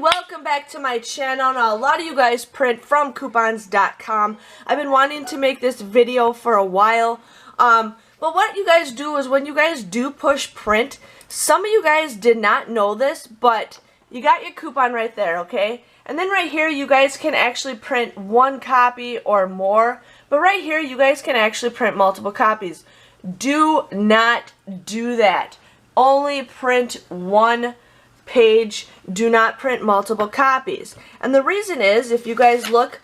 welcome back to my channel. Now, a lot of you guys print from coupons.com. I've been wanting to make this video for a while. But what you guys do is when you guys do push print, some of you guys did not know this, but you got your coupon right there, okay? And then right here, you guys can actually print one copy or more. But right here, you guys can actually print multiple copies. Do not do that. Only print one page. Do not print multiple copies. And the reason is, if you guys look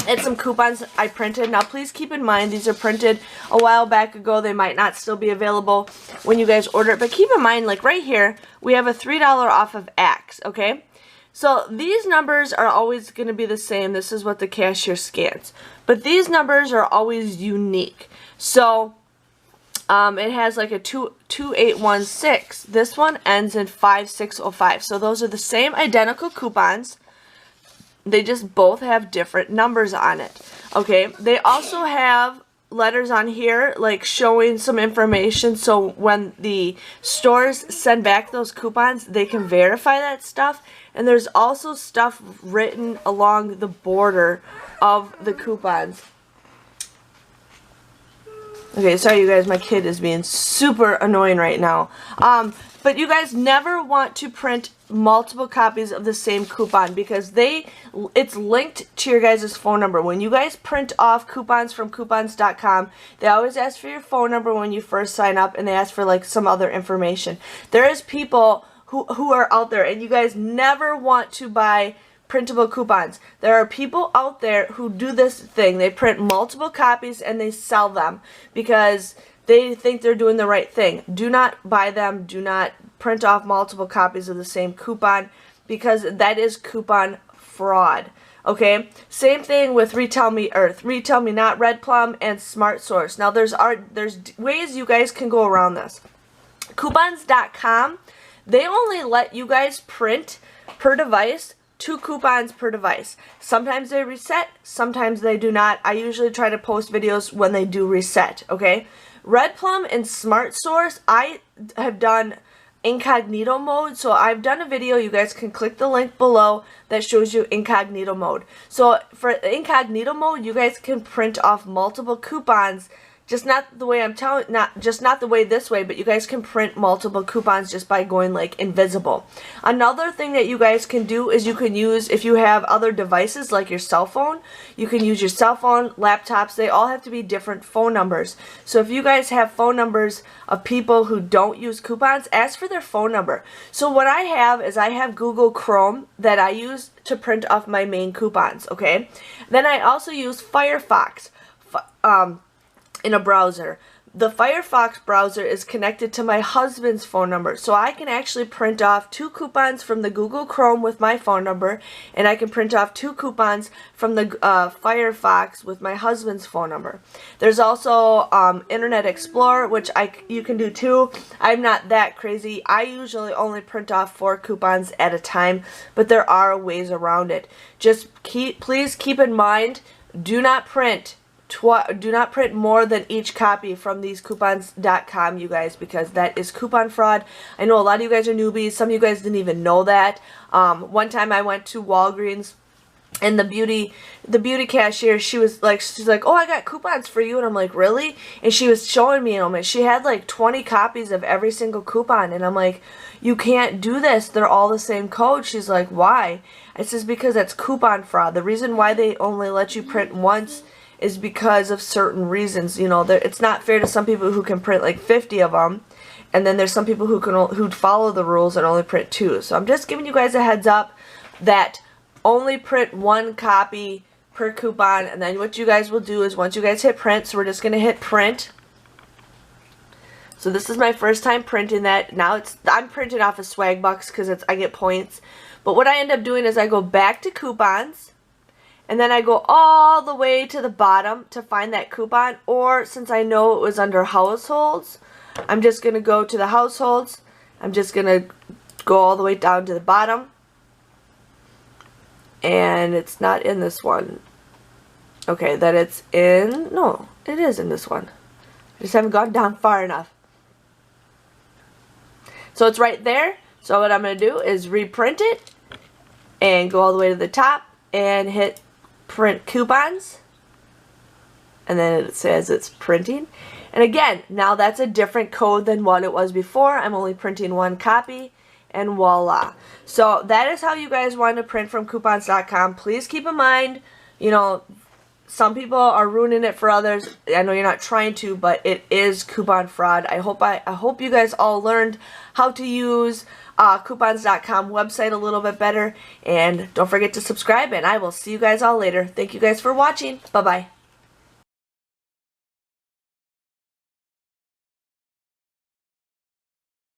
at some coupons I printed, now please keep in mind these are printed a while back ago. They might not still be available when you guys order it, but keep in mind, like right here, we have a $3 off of Axe, okay? So these numbers are always going to be the same. This is what the cashier scans. But these numbers are always unique. So it has like a 2816. This one ends in 5605. So those are the same identical coupons. They just both have different numbers on it. Okay. They also have letters on here like showing some information, so when the stores send back those coupons, they can verify that stuff. And there's also stuff written along the border of the coupons. Okay, sorry you guys, my kid is being super annoying right now. But you guys never want to print multiple copies of the same coupon because it's linked to your guys' phone number. When you guys print off coupons from coupons.com, they always ask for your phone number when you first sign up, and they ask for like some other information. There is people who are out there, and you guys never want to buy printable coupons. There are people out there who do this thing. They print multiple copies and they sell them because they think they're doing the right thing. Do not buy them. Do not print off multiple copies of the same coupon because that is coupon fraud. Okay? Same thing with Retail Me Earth, Retail Me Not, Red Plum, and Smart Source. Now there's ways you guys can go around this. Coupons.com, they only let you guys print per device 2 coupons per device. Sometimes they reset, sometimes they do not. I usually try to post videos when they do reset, okay? Red Plum and Smart Source, I have done incognito mode. So I've done a video, you guys can click the link below that shows you incognito mode. So for incognito mode, you guys can print off multiple coupons. Just not the way I'm telling, not the way this way, but you guys can print multiple coupons just by going like invisible. Another thing that you guys can do is you can use, if you have other devices like your cell phone, you can use your cell phone, laptops, they all have to be different phone numbers. So if you guys have phone numbers of people who don't use coupons, ask for their phone number. So what I have is I have Google Chrome that I use to print off my main coupons, okay? Then I also use Firefox. In a browser. The Firefox browser is connected to my husband's phone number, so I can actually print off 2 coupons from the Google Chrome with my phone number, and I can print off 2 coupons from the Firefox with my husband's phone number. There's also Internet Explorer, which you can do too. I'm not that crazy. I usually only print off 4 coupons at a time, but there are ways around it. Just please keep in mind, do not print more than each copy from these coupons.com, you guys, because that is coupon fraud. I know a lot of you guys are newbies. Some of you guys didn't even know that. One time I went to Walgreens, and the beauty cashier, she's like, oh, I got coupons for you. And I'm like, really? And she was showing me them, and she had like 20 copies of every single coupon. And I'm like, you can't do this. They're all the same code. She's like, why? I says, because that's coupon fraud. The reason why they only let you print once is because of certain reasons. You know, it's not fair to some people who can print like 50 of them, and then there's some people who follow the rules and only print 2. So I'm just giving you guys a heads up that only print 1 copy per coupon, and then what you guys will do is once you guys hit print, so we're just going to hit print. So this is my first time printing that. Now I'm printing off of swag bucks because I get points. But what I end up doing is I go back to coupons, and then I go all the way to the bottom to find that coupon, or since I know it was under households, I'm just going to go to the households. I'm just going to go all the way down to the bottom, and it's not in this one. Okay, that it's in, no, it is in this one. I just haven't gone down far enough. So it's right there. So what I'm going to do is reprint it. and go all the way to the top and hit print coupons, and then it says it's printing. And again, now that's a different code than what it was before. I'm only printing one copy, and voila. So that is how you guys want to print from coupons.com. Please keep in mind, you know, some people are ruining it for others. I know you're not trying to, but it is coupon fraud. I hope you guys all learned how to use coupons.com website a little bit better. And don't forget to subscribe, and I will see you guys all later. Thank you guys for watching. Bye-bye.